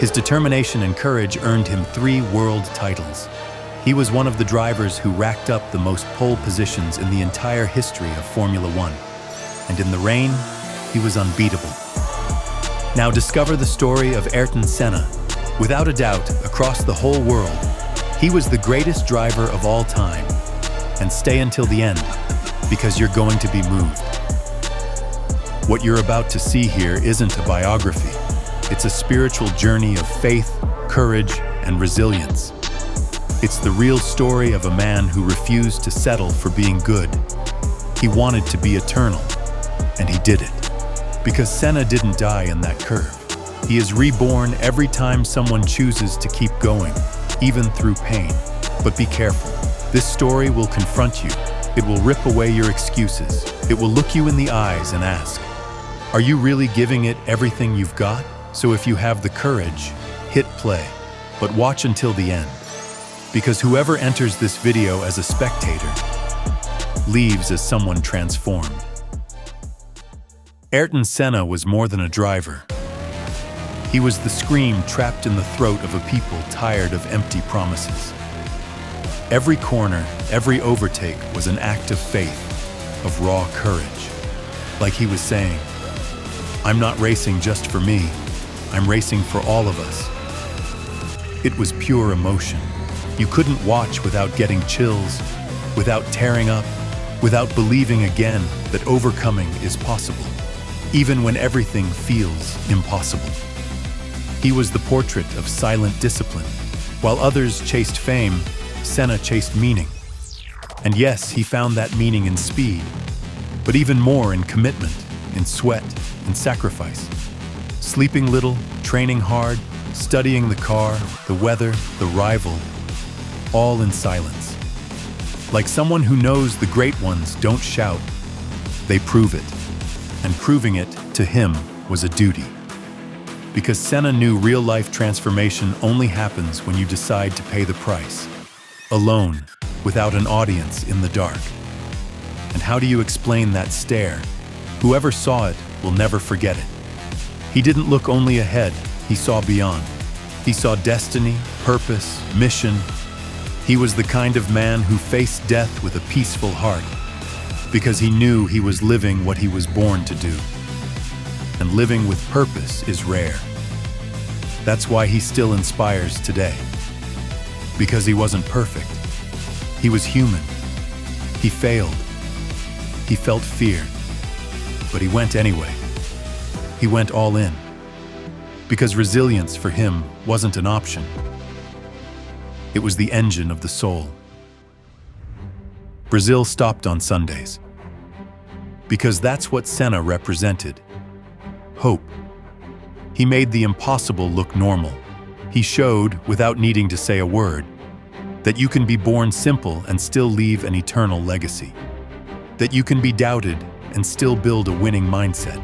His determination and courage earned him 3 world titles. He was one of the drivers who racked up the most pole positions in the entire history of Formula One. And in the rain, he was unbeatable. Now discover the story of Ayrton Senna. Without a doubt, across the whole world, he was the greatest driver of all time. And stay until the end, because you're going to be moved. What you're about to see here isn't a biography. It's a spiritual journey of faith, courage, and resilience. It's the real story of a man who refused to settle for being good. He wanted to be eternal, and he did it. Because Senna didn't die in that curve. He is reborn every time someone chooses to keep going, even through pain. But be careful. This story will confront you. It will rip away your excuses. It will look you in the eyes and ask, are you really giving it everything you've got? So if you have the courage, hit play. But watch until the end. Because whoever enters this video as a spectator leaves as someone transformed. Ayrton Senna was more than a driver. He was the scream trapped in the throat of a people tired of empty promises. Every corner, every overtake was an act of faith, of raw courage. Like he was saying, I'm not racing just for me, I'm racing for all of us. It was pure emotion. You couldn't watch without getting chills, without tearing up, without believing again that overcoming is possible, even when everything feels impossible. He was the portrait of silent discipline. While others chased fame, Senna chased meaning. And yes, he found that meaning in speed, but even more in commitment, in sweat, in sacrifice. Sleeping little, training hard, studying the car, the weather, the rival, all in silence. Like someone who knows the great ones don't shout, they prove it. And proving it, to him, was a duty. Because Senna knew real-life transformation only happens when you decide to pay the price. Alone, without an audience in the dark. And how do you explain that stare? Whoever saw it will never forget it. He didn't look only ahead, he saw beyond. He saw destiny, purpose, mission. He was the kind of man who faced death with a peaceful heart, because he knew he was living what he was born to do. And living with purpose is rare. That's why he still inspires today. Because he wasn't perfect. He was human. He failed. He felt fear. But he went anyway. He went all in. Because resilience for him wasn't an option. It was the engine of the soul. Brazil stopped on Sundays. Because that's what Senna represented. Hope. He made the impossible look normal. He showed, without needing to say a word, that you can be born simple and still leave an eternal legacy. That you can be doubted and still build a winning mindset.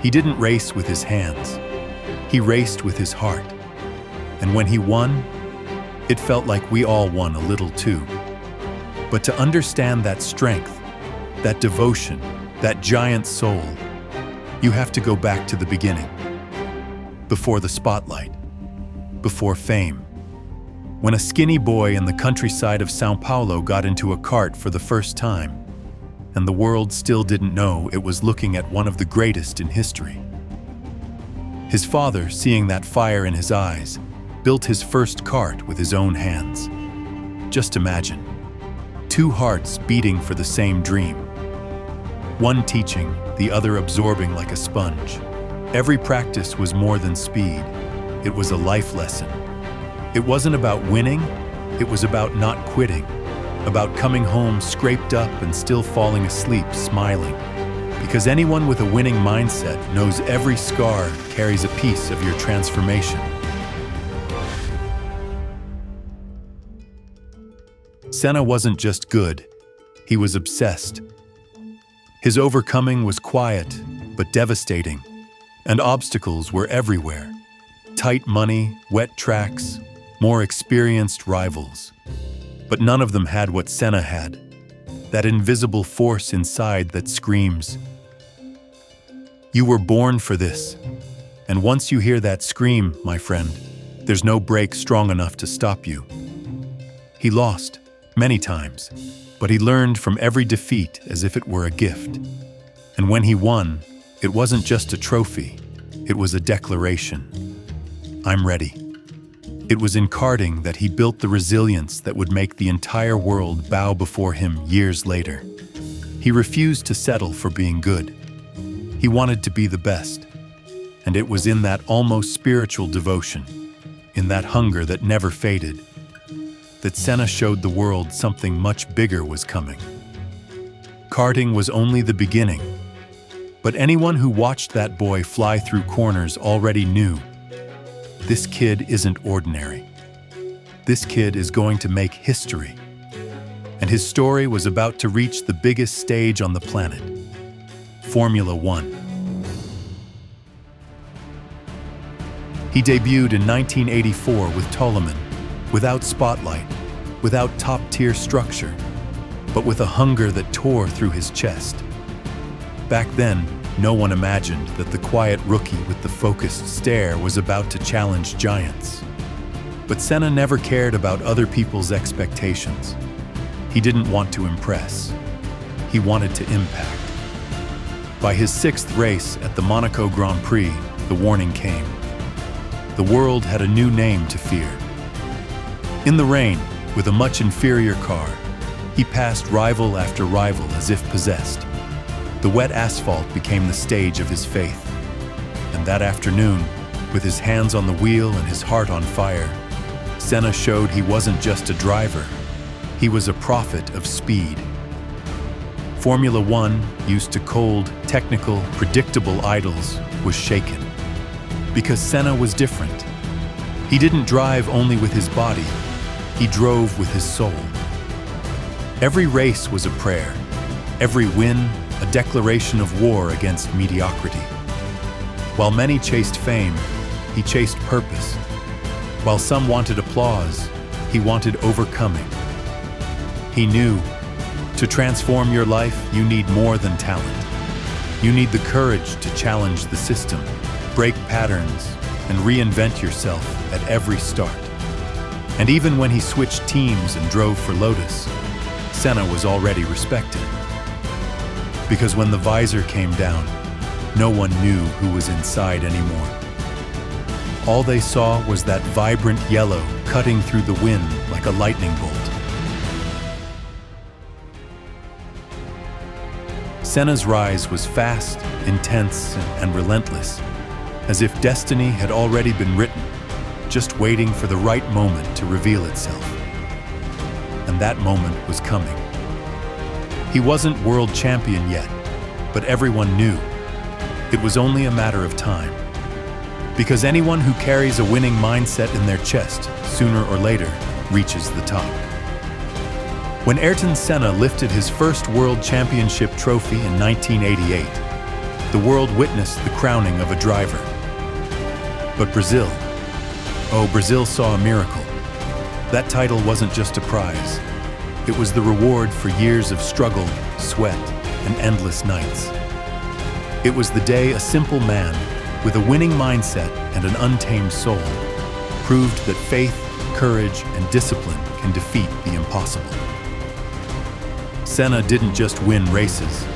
He didn't race with his hands. He raced with his heart. And when he won, it felt like we all won a little too. But to understand that strength, that devotion, that giant soul, you have to go back to the beginning. Before the spotlight. Before fame. When a skinny boy in the countryside of São Paulo got into a cart for the first time, and the world still didn't know it was looking at one of the greatest in history. His father, seeing that fire in his eyes, built his first cart with his own hands. Just imagine. 2 hearts beating for the same dream. One teaching, the other absorbing like a sponge. Every practice was more than speed. It was a life lesson. It wasn't about winning, it was about not quitting. About coming home scraped up and still falling asleep smiling. Because anyone with a winning mindset knows every scar carries a piece of your transformation. Senna wasn't just good, he was obsessed. His overcoming was quiet, but devastating, and obstacles were everywhere. Tight money, wet tracks, more experienced rivals. But none of them had what Senna had, that invisible force inside that screams, "You were born for this, And once you hear that scream, my friend, there's no brake strong enough to stop you. He lost, many times, but he learned from every defeat as if it were a gift. And when he won, it wasn't just a trophy, it was a declaration. I'm ready. It was in karting that he built the resilience that would make the entire world bow before him years later. He refused to settle for being good. He wanted to be the best. And it was in that almost spiritual devotion, in that hunger that never faded, that Senna showed the world something much bigger was coming. Karting was only the beginning, but anyone who watched that boy fly through corners already knew, this kid isn't ordinary. This kid is going to make history. And his story was about to reach the biggest stage on the planet, Formula One. He debuted in 1984 with Toleman, without spotlight, without top-tier structure, but with a hunger that tore through his chest. Back then, no one imagined that the quiet rookie with the focused stare was about to challenge giants. But Senna never cared about other people's expectations. He didn't want to impress. He wanted to impact. By his sixth race at the Monaco Grand Prix, the warning came. The world had a new name to fear. In the rain, with a much inferior car, he passed rival after rival as if possessed. The wet asphalt became the stage of his faith. And that afternoon, with his hands on the wheel and his heart on fire, Senna showed he wasn't just a driver, he was a prophet of speed. Formula One, used to cold, technical, predictable idols, was shaken. Because Senna was different. He didn't drive only with his body, he drove with his soul. Every race was a prayer, every win a declaration of war against mediocrity. While many chased fame, he chased purpose. While some wanted applause, he wanted overcoming. He knew, to transform your life, you need more than talent. You need the courage to challenge the system, break patterns, and reinvent yourself at every start. And even when he switched teams and drove for Lotus, Senna was already respected. Because when the visor came down, no one knew who was inside anymore. All they saw was that vibrant yellow cutting through the wind like a lightning bolt. Senna's rise was fast, intense, and relentless, as if destiny had already been written, just waiting for the right moment to reveal itself. And that moment was coming. He wasn't world champion yet, but everyone knew. It was only a matter of time. Because anyone who carries a winning mindset in their chest, sooner or later, reaches the top. When Ayrton Senna lifted his first world championship trophy in 1988, the world witnessed the crowning of a driver. But Brazil saw a miracle. That title wasn't just a prize. It was the reward for years of struggle, sweat, and endless nights. It was the day a simple man, with a winning mindset and an untamed soul, proved that faith, courage, and discipline can defeat the impossible. Senna didn't just win races.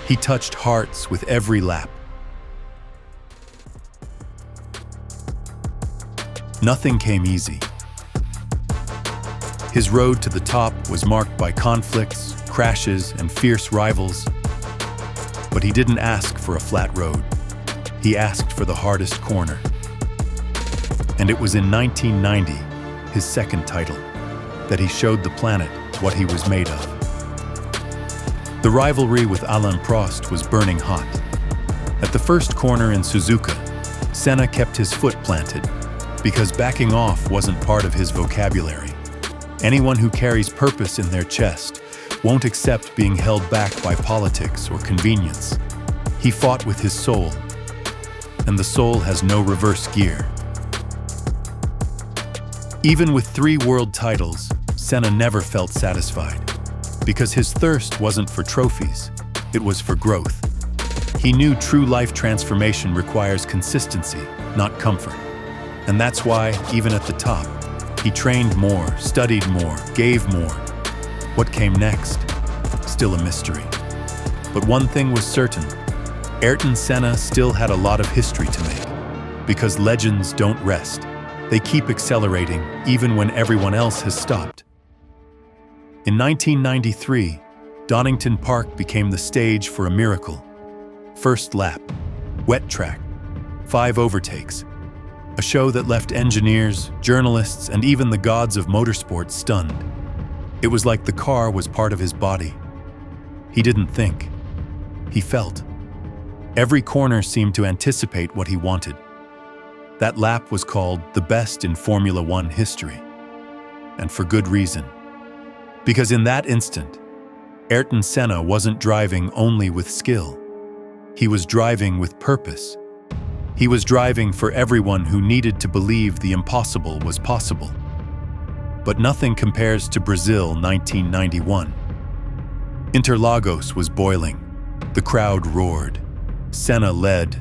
He touched hearts with every lap. Nothing came easy. His road to the top was marked by conflicts, crashes, and fierce rivals. But he didn't ask for a flat road. He asked for the hardest corner. And it was in 1990, his second title, that he showed the planet what he was made of. The rivalry with Alain Prost was burning hot. At the first corner in Suzuka, Senna kept his foot planted, because backing off wasn't part of his vocabulary. Anyone who carries purpose in their chest won't accept being held back by politics or convenience. He fought with his soul, and the soul has no reverse gear. Even with 3 world titles, Senna never felt satisfied, because his thirst wasn't for trophies, it was for growth. He knew true life transformation requires consistency, not comfort. And that's why, even at the top, he trained more, studied more, gave more. What came next? Still a mystery. But one thing was certain: Ayrton Senna still had a lot of history to make. Because legends don't rest. They keep accelerating, even when everyone else has stopped. In 1993, Donington Park became the stage for a miracle. First lap, wet track, 5 overtakes. A show that left engineers, journalists, and even the gods of motorsport stunned. It was like the car was part of his body. He didn't think. He felt. Every corner seemed to anticipate what he wanted. That lap was called the best in Formula One history. And for good reason. Because in that instant, Ayrton Senna wasn't driving only with skill. He was driving with purpose. He was driving for everyone who needed to believe the impossible was possible. But nothing compares to Brazil 1991. Interlagos was boiling. The crowd roared. Senna led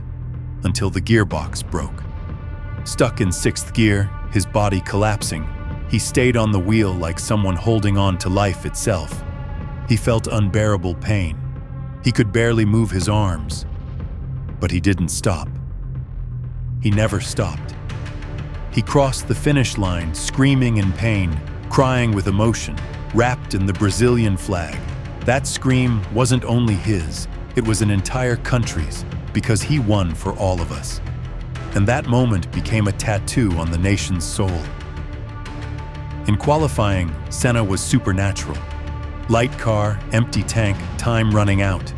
until the gearbox broke. Stuck in 6th gear, his body collapsing, he stayed on the wheel like someone holding on to life itself. He felt unbearable pain. He could barely move his arms. But he didn't stop. He never stopped. He crossed the finish line, screaming in pain, crying with emotion, wrapped in the Brazilian flag. That scream wasn't only his, it was an entire country's, because he won for all of us. And that moment became a tattoo on the nation's soul. In qualifying, Senna was supernatural. Light car, empty tank, time running out.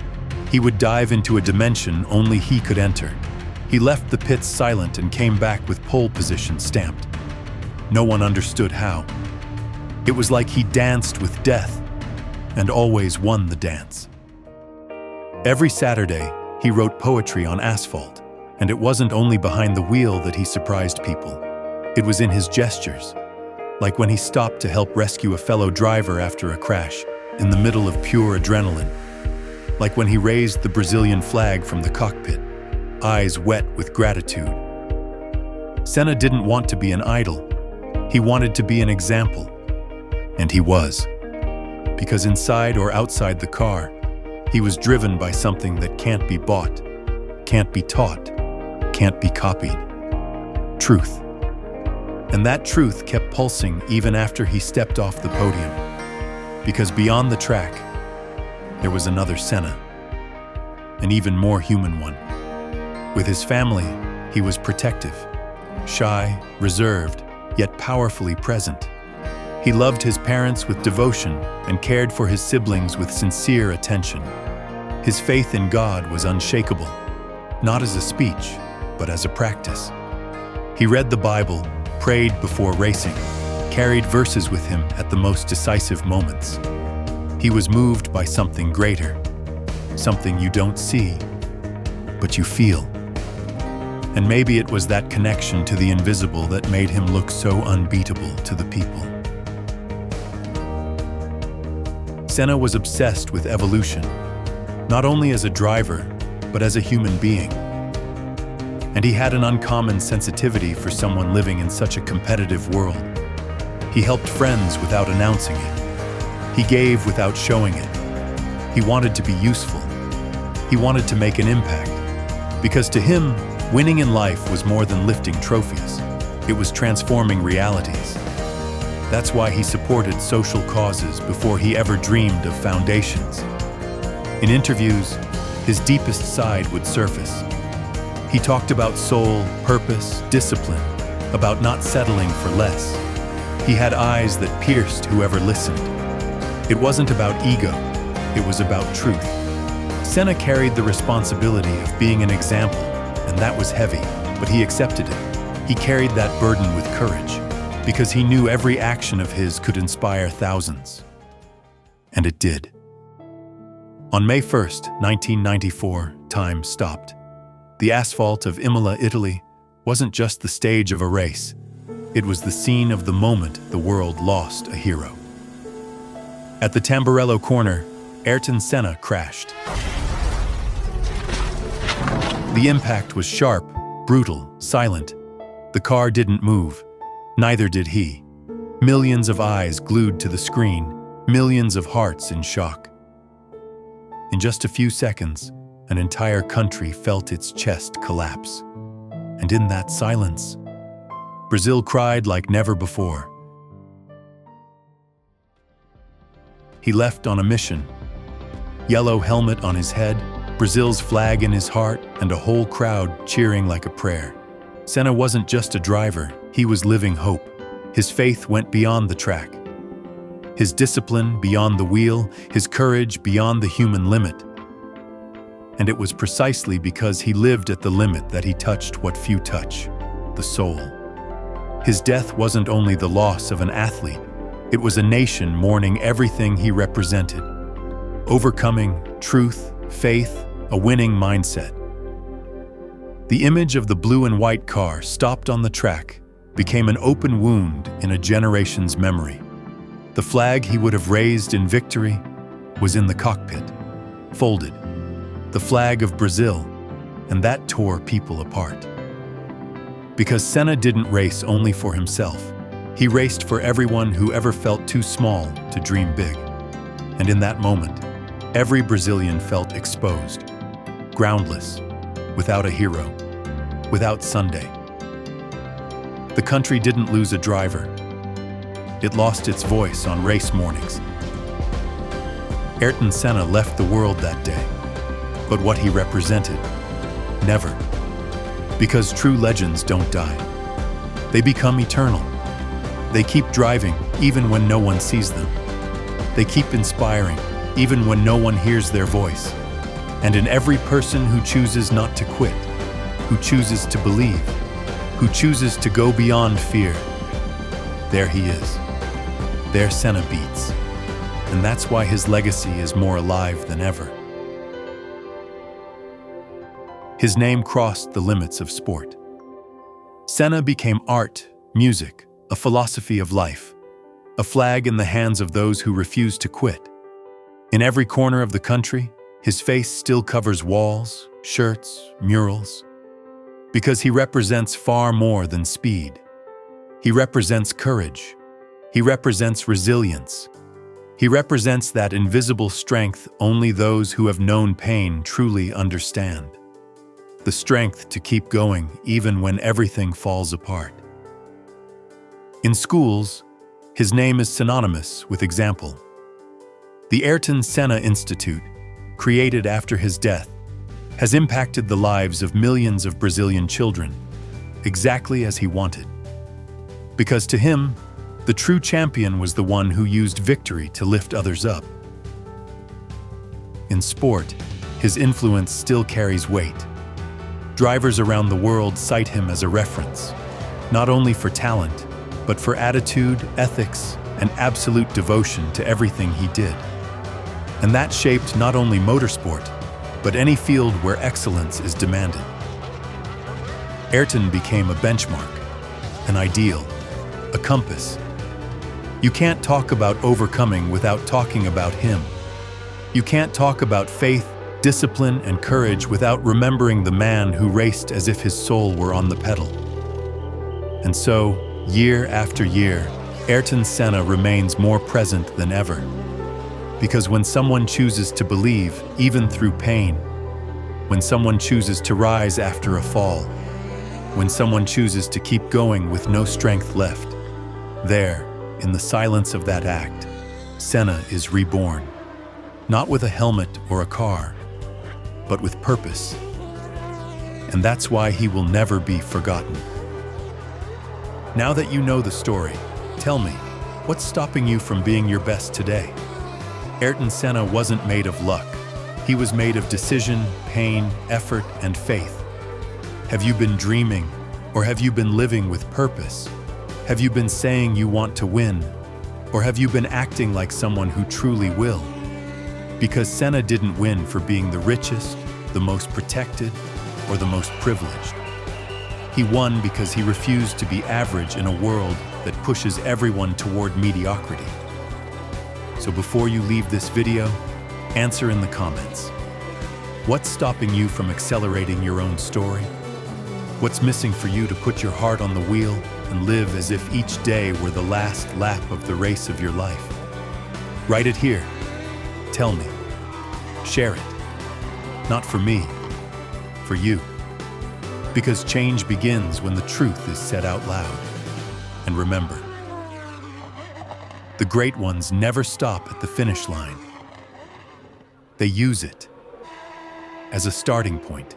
He would dive into a dimension only he could enter. He left the pits silent and came back with pole position stamped. No one understood how. It was like he danced with death, and always won the dance. Every Saturday, he wrote poetry on asphalt, and it wasn't only behind the wheel that he surprised people. It was in his gestures, like when he stopped to help rescue a fellow driver after a crash, in the middle of pure adrenaline. Like when he raised the Brazilian flag from the cockpit, eyes wet with gratitude. Senna didn't want to be an idol. He wanted to be an example. And he was. Because inside or outside the car, he was driven by something that can't be bought, can't be taught, can't be copied. Truth. And that truth kept pulsing even after he stepped off the podium. Because beyond the track, there was another Senna, an even more human one. With his family, he was protective, shy, reserved, yet powerfully present. He loved his parents with devotion and cared for his siblings with sincere attention. His faith in God was unshakable, not as a speech, but as a practice. He read the Bible, prayed before racing, carried verses with him at the most decisive moments. He was moved by something greater, something you don't see, but you feel. And maybe it was that connection to the invisible that made him look so unbeatable to the people. Senna was obsessed with evolution, not only as a driver, but as a human being. And he had an uncommon sensitivity for someone living in such a competitive world. He helped friends without announcing it. He gave without showing it. He wanted to be useful. He wanted to make an impact. Because to him, winning in life was more than lifting trophies. It was transforming realities. That's why he supported social causes before he ever dreamed of foundations. In interviews, his deepest side would surface. He talked about soul, purpose, discipline, about not settling for less. He had eyes that pierced whoever listened. It wasn't about ego, it was about truth. Senna carried the responsibility of being an example, and that was heavy, but he accepted it. He carried that burden with courage, because he knew every action of his could inspire thousands. And it did. On May 1st, 1994, time stopped. The asphalt of Imola, Italy, wasn't just the stage of a race. It was the scene of the moment the world lost a hero. At the Tamburello corner, Ayrton Senna crashed. The impact was sharp, brutal, silent. The car didn't move. Neither did he. Millions of eyes glued to the screen, millions of hearts in shock. In just a few seconds, an entire country felt its chest collapse. And in that silence, Brazil cried like never before. He left on a mission. Yellow helmet on his head, Brazil's flag in his heart, and a whole crowd cheering like a prayer. Senna wasn't just a driver, he was living hope. His faith went beyond the track. His discipline beyond the wheel, his courage beyond the human limit. And it was precisely because he lived at the limit that he touched what few touch, the soul. His death wasn't only the loss of an athlete, it was a nation mourning everything he represented. Overcoming, truth, faith, a winning mindset. The image of the blue and white car stopped on the track became an open wound in a generation's memory. The flag he would have raised in victory was in the cockpit, folded. The flag of Brazil, and that tore people apart. Because Senna didn't race only for himself. He raced for everyone who ever felt too small to dream big. And in that moment, every Brazilian felt exposed, groundless, without a hero, without Sunday. The country didn't lose a driver. It lost its voice on race mornings. Ayrton Senna left the world that day, but what he represented, never. Because true legends don't die. They become eternal. They keep driving even when no one sees them. They keep inspiring even when no one hears their voice. And in every person who chooses not to quit, who chooses to believe, who chooses to go beyond fear, there he is. There Senna beats. And that's why his legacy is more alive than ever. His name crossed the limits of sport. Senna became art, music, a philosophy of life, a flag in the hands of those who refuse to quit. In every corner of the country, his face still covers walls, shirts, murals, because he represents far more than speed. He represents courage. He represents resilience. He represents that invisible strength only those who have known pain truly understand. The strength to keep going even when everything falls apart. In schools, his name is synonymous with example. The Ayrton Senna Institute, created after his death, has impacted the lives of millions of Brazilian children, exactly as he wanted. Because to him, the true champion was the one who used victory to lift others up. In sport, his influence still carries weight. Drivers around the world cite him as a reference, not only for talent, but for attitude, ethics, and absolute devotion to everything he did. And that shaped not only motorsport, but any field where excellence is demanded. Ayrton became a benchmark, an ideal, a compass. You can't talk about overcoming without talking about him. You can't talk about faith, discipline, and courage without remembering the man who raced as if his soul were on the pedal. And so, year after year, Ayrton Senna remains more present than ever. Because when someone chooses to believe, even through pain, when someone chooses to rise after a fall, when someone chooses to keep going with no strength left, there, in the silence of that act, Senna is reborn. Not with a helmet or a car, but with purpose. And that's why he will never be forgotten. Now that you know the story, tell me, what's stopping you from being your best today? Ayrton Senna wasn't made of luck. He was made of decision, pain, effort, and faith. Have you been dreaming, or have you been living with purpose? Have you been saying you want to win, or have you been acting like someone who truly will? Because Senna didn't win for being the richest, the most protected, or the most privileged. He won because he refused to be average in a world that pushes everyone toward mediocrity. So before you leave this video, answer in the comments. What's stopping you from accelerating your own story? What's missing for you to put your heart on the wheel and live as if each day were the last lap of the race of your life? Write it here. Tell me. Share it. Not for me, for you. Because change begins when the truth is said out loud. And remember, the great ones never stop at the finish line. They use it as a starting point.